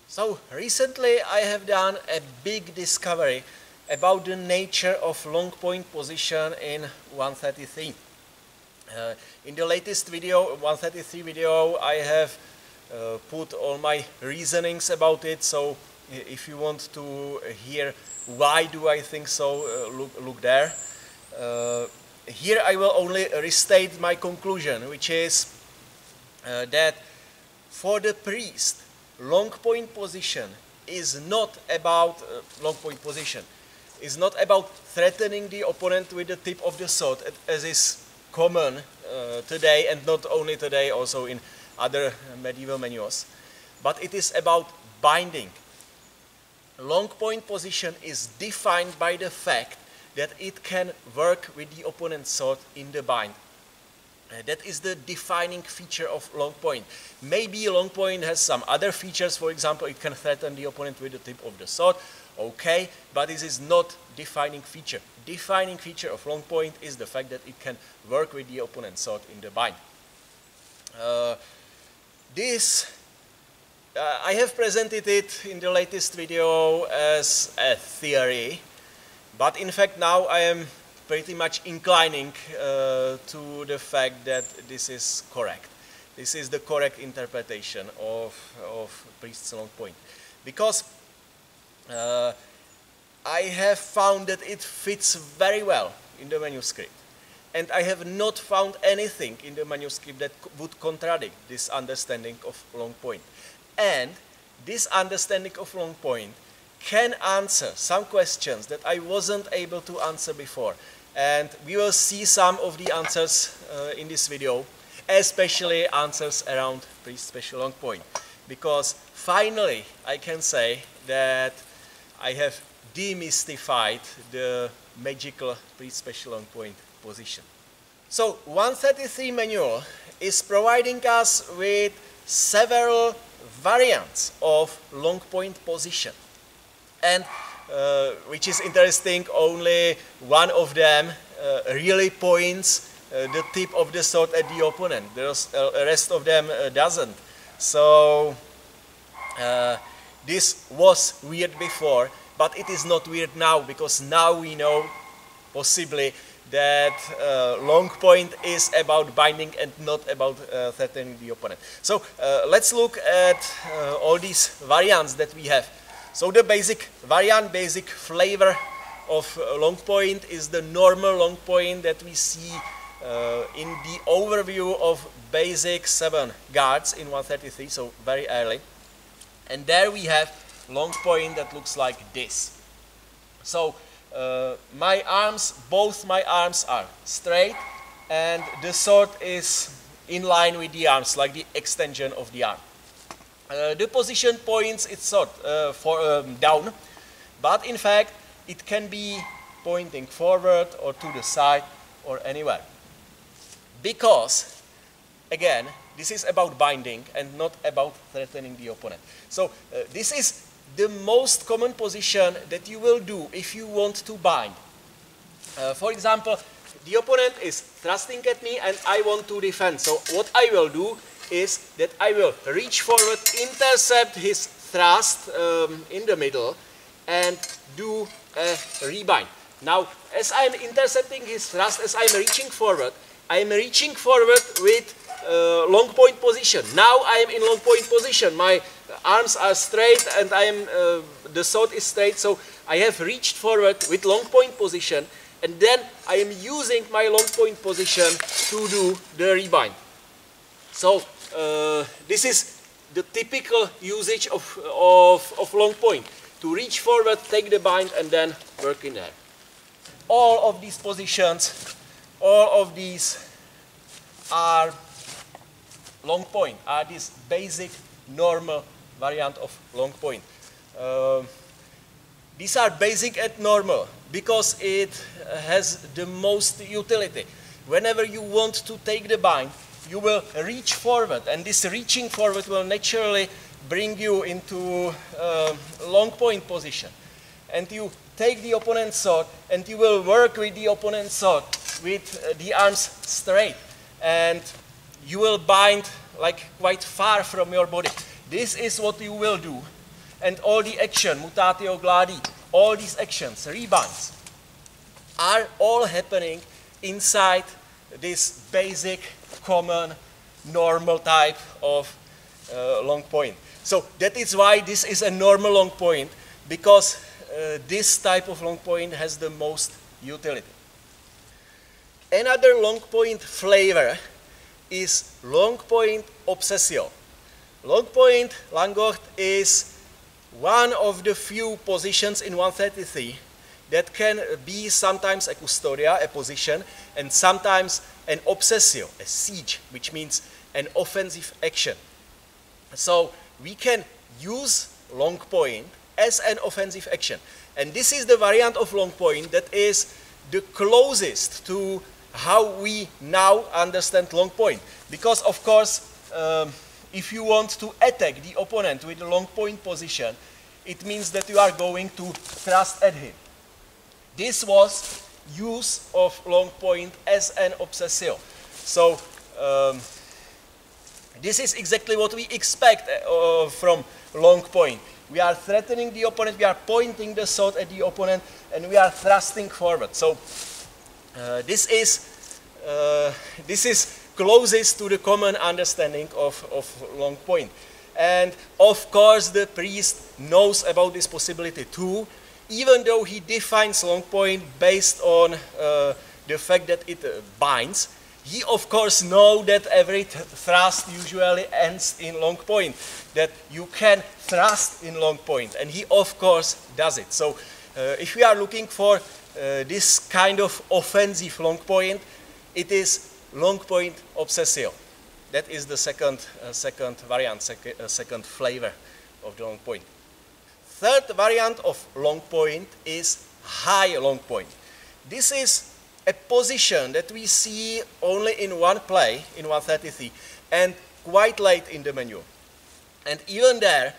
So recently I have done a big discovery about the nature of long point position in 133. In the latest video, 133 video, I have put all my reasonings about it, so if you want to hear why do I think so, look there. Here I will only restate my conclusion, which is that for the priest, long point position is not about threatening the opponent with the tip of the sword, as is common today, and not only today, also in other medieval manuals, but it is about binding. Long point position is defined by the fact that it can work with the opponent's sword in the bind. That is the defining feature of long point. Maybe long point has some other features, for example, it can threaten the opponent with the tip of the sword, okay, but this is not defining feature. Defining feature of long point is the fact that it can work with the opponent's sword in the bind. I have presented it in the latest video as a theory, but in fact now I am pretty much inclining to the fact that this is correct. This is the correct interpretation of priest's long point. Because I have found that it fits very well in the manuscript. And I have not found anything in the manuscript that would contradict this understanding of long point. And this understanding of long point can answer some questions that I wasn't able to answer before. And we will see some of the answers in this video, especially answers around priest special long point. Because finally I can say that I have demystified the magical priest special long point position. So 133 manual is providing us with several variants of long point position. And which is interesting, only one of them really points the tip of the sword at the opponent. The rest of them doesn't. So this was weird before, but it is not weird now, because now we know possibly that long point is about binding and not about threatening the opponent. So let's look at all these variants that we have. So the basic variant, basic flavor of long point is the normal long point that we see in the overview of basic 7 guards in 133, so very early. And there we have long point that looks like this. So my arms, both my arms are straight, and the sword is in line with the arms, like the extension of the arm. The position points its sword down, but in fact it can be pointing forward or to the side or anywhere. Because, again, this is about binding and not about threatening the opponent. So this is the most common position that you will do if you want to bind. For example, the opponent is thrusting at me and I want to defend. So what I will do is that I will reach forward, intercept his thrust in the middle, and do a rebind. Now, as I'm intercepting his thrust, as I'm reaching forward with long point position. Now I am in long point position. My arms are straight and the sword is straight, so I have reached forward with long point position, and then I am using my long point position to do the rebind. So this is the typical usage of long point, to reach forward, take the bind, and then work in there. All of these positions, all of these are long point, are this basic normal variant of long point. These are basic and normal because it has the most utility. Whenever you want to take the bind, you will reach forward, and this reaching forward will naturally bring you into long point position. And you take the opponent's sword, and you will work with the opponent's sword with the arms straight. And you will bind like quite far from your body. This is what you will do and all the action, mutatio gladi, all these actions, rebinds, are all happening inside this basic, common, normal type of long point. So that is why this is a normal long point, because this type of long point has the most utility. Another long point flavor is long point obsessio. Long point Langort is one of the few positions in 133 that can be sometimes a custodia, a position, and sometimes an obsessio, a siege, which means an offensive action. So we can use long point as an offensive action. And this is the variant of long point that is the closest to how we now understand long point. Because of course, if you want to attack the opponent with a long point position, it means that you are going to thrust at him. This was use of long point as an obsessio. So this is exactly what we expect from long point. We are threatening the opponent, we are pointing the sword at the opponent, and we are thrusting forward. So this is closest to the common understanding of long point. And of course the priest knows about this possibility too, even though he defines long point based on the fact that it binds. He of course knows that every thrust usually ends in long point, that you can thrust in long point, and he of course does it. So if we are looking for this kind of offensive long point, it is long point obsessio. That is the second variant, second flavor of the long point. Third variant of long point is high long point. This is a position that we see only in one play, in 133, and quite late in the menu. And even there,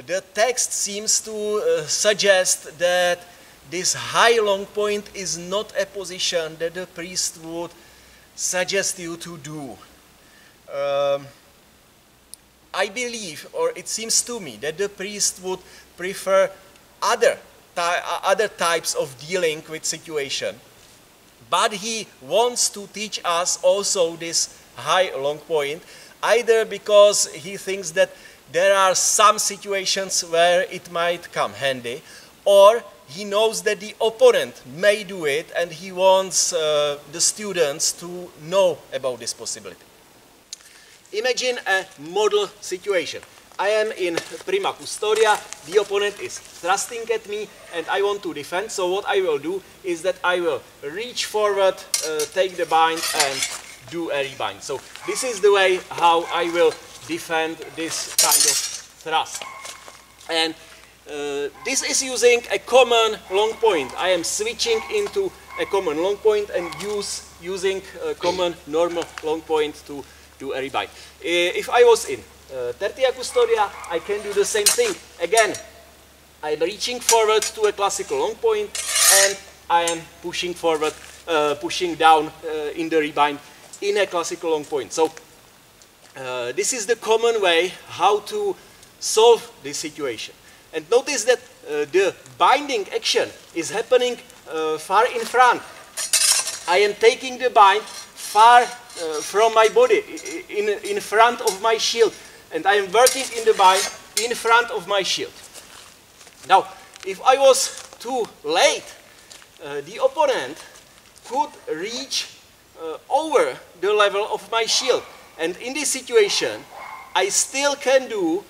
the text seems to suggest that this high long point is not a position that the priest would suggest you to do. I believe, or it seems to me, that the priest would prefer other types of dealing with situation. But he wants to teach us also this high long point, either because he thinks that there are some situations where it might come handy, or he knows that the opponent may do it and he wants the students to know about this possibility. Imagine a model situation. I am in prima custodia, the opponent is thrusting at me and I want to defend, so what I will do is that I will reach forward, take the bind and do a rebind. So this is the way how I will defend this kind of thrust. And this is using a common long point. I am switching into a common long point and using a common normal long point to do a rebind. If I was in tertia custodia, I can do the same thing. Again, I'm reaching forward to a classical long point and I am pushing forward, pushing down in the rebind in a classical long point. So this is the common way how to solve this situation. And notice that the binding action is happening far in front. I am taking the bind far from my body, in front of my shield. And I am working in the bind in front of my shield. Now, if I was too late, the opponent could reach over the level of my shield. And in this situation, I still can do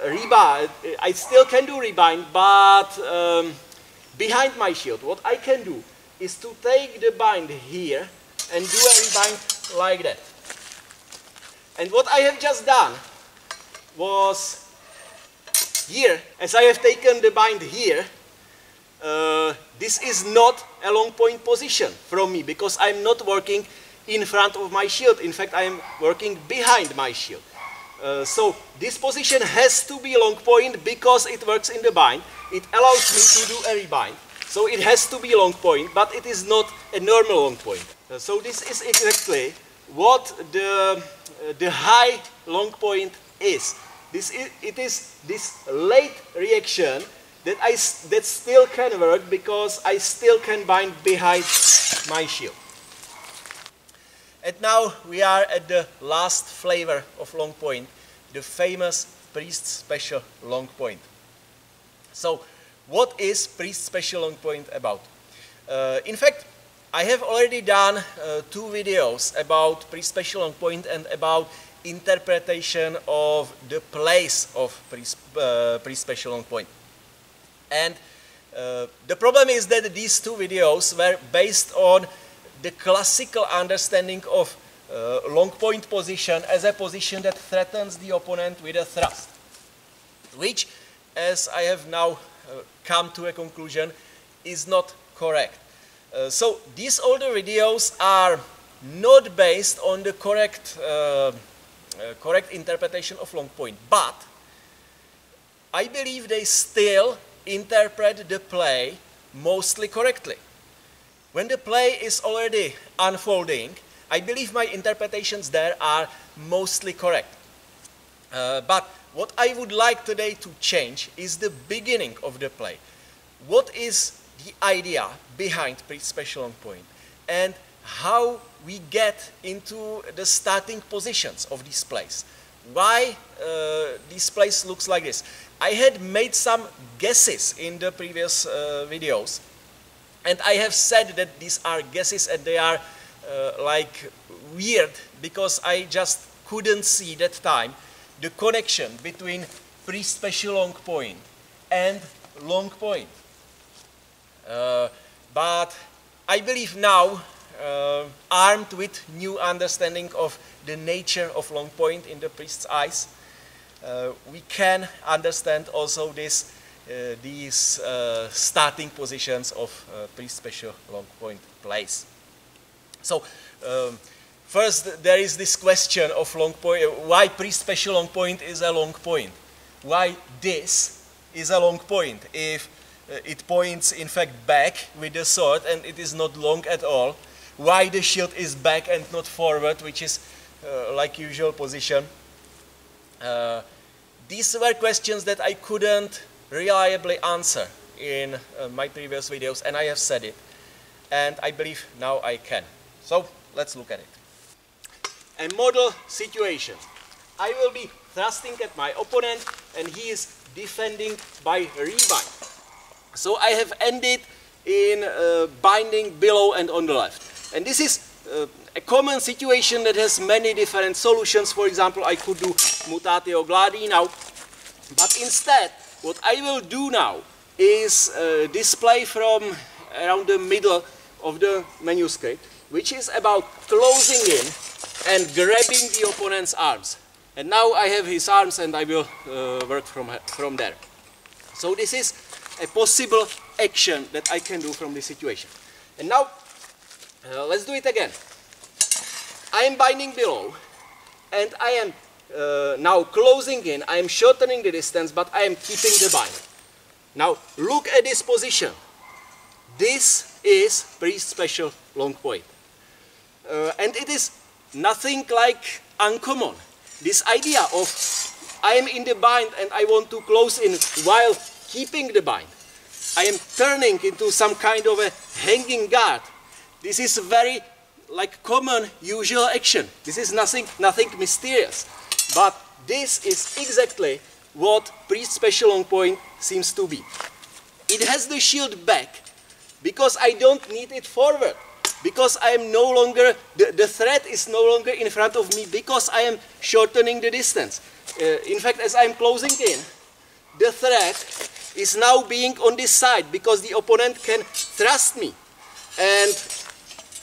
rebind. I still can do rebind, but behind my shield. What I can do is to take the bind here and do a rebind like that. And what I have just done was here, as I have taken the bind here, this is not a long point position from me because I'm not working in front of my shield. In fact, I am working behind my shield. So this position has to be long point because it works in the bind. It allows me to do a rebind. So it has to be long point, but it is not a normal long point. So this is exactly what the high long point is. it is this late reaction that still can work because I still can bind behind my shield. And now we are at the last flavor of Longpoint, the famous Priest Special Longpoint. So, what is Priest Special Longpoint about? In fact, I have already done 2 videos about Priest Special Longpoint and about interpretation of the place of Priest Special Longpoint. And the problem is that these 2 videos were based on the classical understanding of Longpoint position as a position that threatens the opponent with a thrust, which, as I have now come to a conclusion, is not correct. So these older videos are not based on the correct interpretation of Longpoint, but I believe they still interpret the play mostly correctly. When the play is already unfolding, I believe my interpretations there are mostly correct. But what I would like today to change is the beginning of the play. What is the idea behind Priest Special Longpoint and how we get into the starting positions of this plays. Why this place looks like this. I had made some guesses in the previous videos, and I have said that these are guesses and they are like weird because I just couldn't see that time the connection between Priest Special Longpoint and Longpoint. But I believe now, armed with new understanding of the nature of Longpoint in the priest's eyes, we can understand also these starting positions of Priest Special Longpoint plays. So, first there is this question of Longpoint, why Priest Special Longpoint is a Longpoint? Why this is a Longpoint if it points in fact back with the sword and it is not long at all? Why the shield is back and not forward, which is like usual position? These were questions that I couldn't reliably answer in my previous videos, and I have said it, and I believe now I can. So let's look at it. A model situation. I will be thrusting at my opponent and he is defending by rebind. So I have ended in binding below and on the left. And this is a common situation that has many different solutions. For example, I could do mutatio gladi now. But instead, what I will do now is display from around the middle of the manuscript, which is about closing in and grabbing the opponent's arms. And now I have his arms and I will work from there. So this is a possible action that I can do from this situation. And now, let's do it again. I am binding below and I am now closing in. I am shortening the distance, but I am keeping the bind. Now, look at this position. This is Priest Special Longpoint. And it is nothing like uncommon. This idea of I am in the bind and I want to close in while keeping the bind. I am turning into some kind of a hanging guard. This is very like common usual action. This is nothing mysterious. But this is exactly what Priest Special Longpoint seems to be. It has the shield back because I don't need it forward. Because I am no longer, the threat is no longer in front of me because I am shortening the distance. In fact, as I am closing in, the threat is now being on this side because the opponent can thrust me. And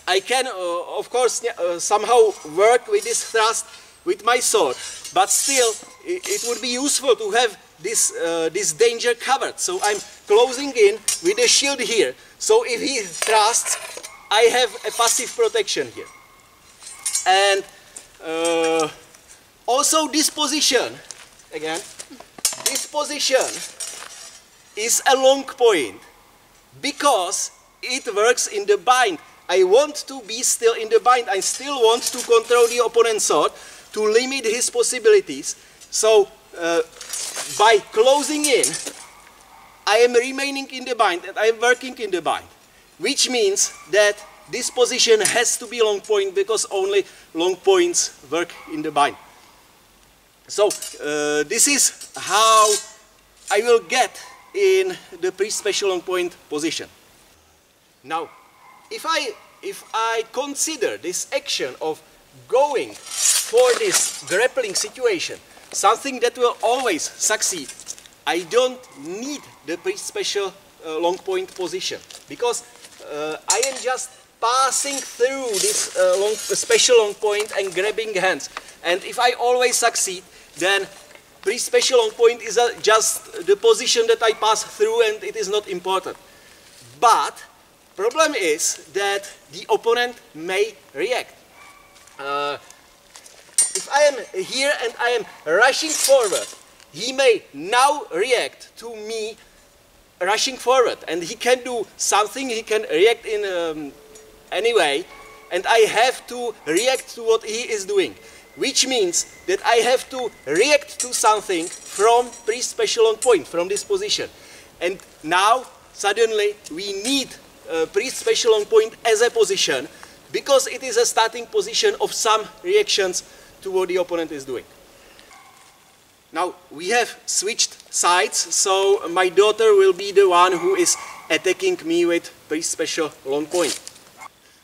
I can, of course, somehow work with this thrust with my sword. But still, it would be useful to have this, this danger covered. So I'm closing in with the shield here. So if he thrusts, I have a passive protection here. And also this position, again, this position is a Longpoint because it works in the bind. I want to be still in the bind. I still want to control the opponent's sword to limit his possibilities. So by closing in, I am remaining in the bind and I am working in the bind, which means that this position has to be long point because only long points work in the bind. So this is how I will get in the pre-special long point position. Now, if I consider this action of going for this grappling situation something that will always succeed, I don't need the pre-special long point position, because I am just passing through this special long point and grabbing hands. And if I always succeed, then pre-special long point is just the position that I pass through and it is not important. But problem is that the opponent may react. If I am here and I am rushing forward, he may now react to me rushing forward, and he can do something, he can react in any way, and I have to react to what he is doing, which means that I have to react to something from pre-special long point, from this position. And now suddenly we need pre-special long point as a position, because it is a starting position of some reactions to what the opponent is doing. Now we have switched sides, so my daughter will be the one who is attacking me with pre-special long point.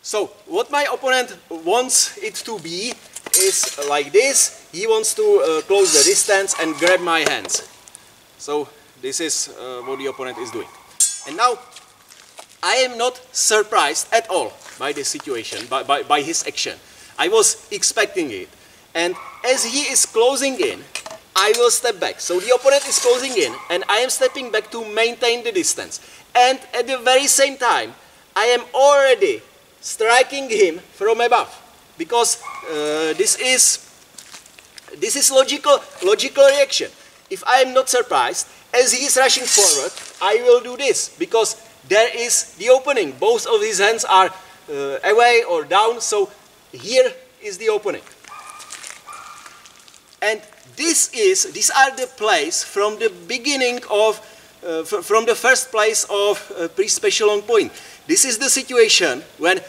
So what my opponent wants it to be is like this. He wants to close the distance and grab my hands. So this is what the opponent is doing. And now I am not surprised at all by this situation, by his action. I was expecting it. And as he is closing in, I will step back. So the opponent is closing in and I am stepping back to maintain the distance. And at the very same time, I am already striking him from above, because this is logical reaction. If I am not surprised, as he is rushing forward, I will do this, because there is the opening. Both of his hands are away or down, so here is the opening. And these are the plays from the beginning of, from the first place of pre-special long point. This is the situation when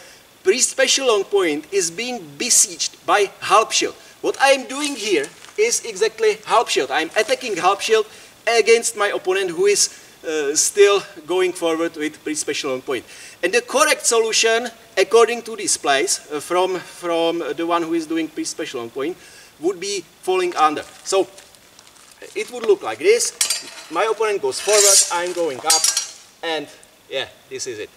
pre-special long point is being besieged by half shield. What I am doing here is exactly half shield. I am attacking half shield against my opponent, who is still going forward with pre-special long point. And the correct solution, according to this plays, from the one who is doing pre-special long point, would be falling under. So it would look like this. My opponent goes forward, I'm going up, and yeah, this is it.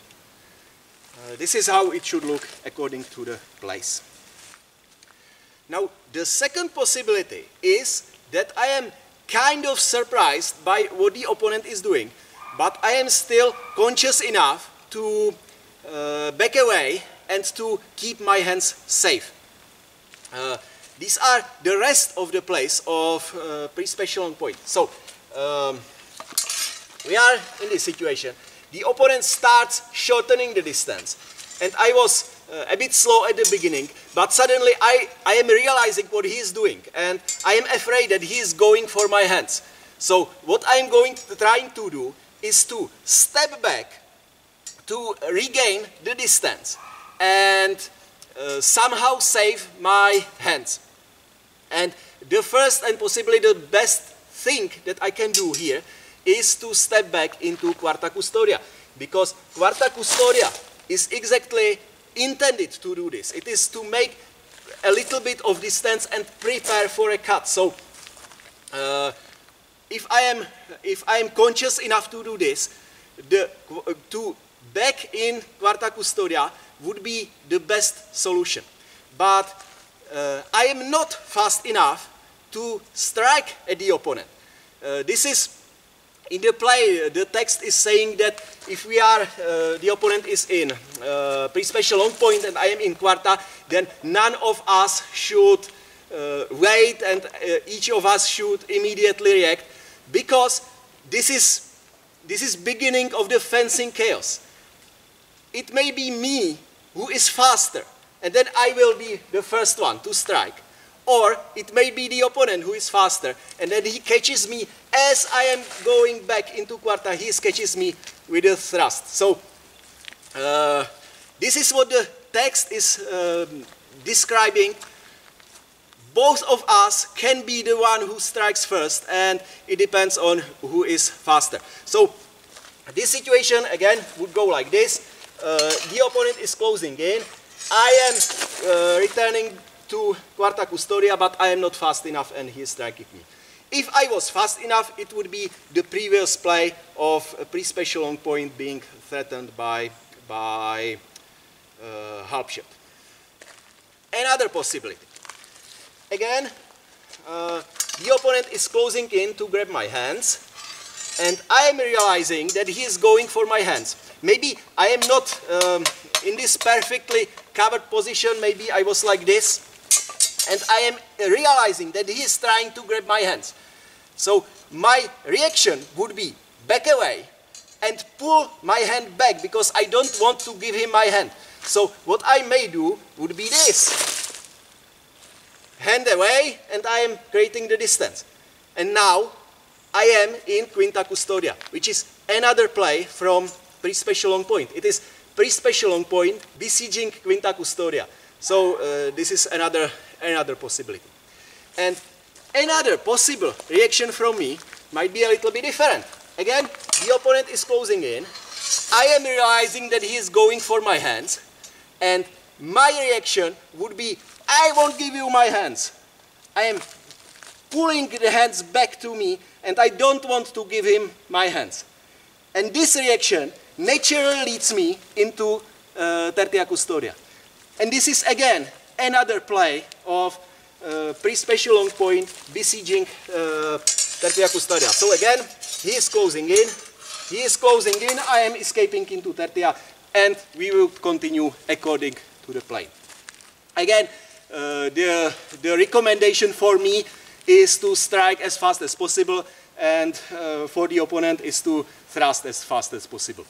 This is how it should look according to the plays. Now the second possibility is that I am kind of surprised by what the opponent is doing, but I am still conscious enough to back away and to keep my hands safe. These are the rest of the plays of pre-special long point. So we are in this situation. The opponent starts shortening the distance, and I was a bit slow at the beginning, but suddenly I am realizing what he is doing, and I am afraid that he is going for my hands. So what I am trying to do is to step back to regain the distance and somehow save my hands. And the first and possibly the best thing that I can do here is to step back into quarta custodia, because quarta custodia is exactly intended to do this. It is to make a little bit of distance and prepare for a cut. So if I am conscious enough to do this, to back in quarta custodia would be the best solution. But I am not fast enough to strike at the opponent. This is in the play. The text is saying that if we are, the opponent is in pre-special long point and I am in quarta, then none of us should wait and each of us should immediately react, because this is beginning of the fencing chaos. It may be me who is faster, and then I will be the first one to strike. Or it may be the opponent who is faster, and then he catches me as I am going back into quarta, he catches me with a thrust. So this is what the text is describing. Both of us can be the one who strikes first, and it depends on who is faster. So this situation again would go like this. The opponent is closing in. I am returning to quarta custodia, but I am not fast enough and he is striking me. If I was fast enough, it would be the previous play of a pre-special long point being threatened by half shot. Another possibility. Again, the opponent is closing in to grab my hands, and I am realizing that he is going for my hands. Maybe I am not in this perfectly covered position, maybe I was like this, and I am realizing that he is trying to grab my hands. So my reaction would be back away and pull my hand back because I don't want to give him my hand. So what I may do would be this. Hand away, and I am creating the distance. And now I am in quinta custodia, which is another play from pre-special long point. It is pre-special long point besieging quinta custodia. So this is another possibility. And another possible reaction from me might be a little bit different. Again, the opponent is closing in. I am realizing that he is going for my hands, and my reaction would be, I won't give you my hands. I am pulling the hands back to me, and I don't want to give him my hands. And this reaction naturally leads me into tertia custodia. And this is again another play of pre-special long point besieging tertia custodia. So again, he is closing in, I am escaping into tertia, and we will continue according to the plane. Again, the recommendation for me is to strike as fast as possible, and for the opponent is to thrust as fast as possible.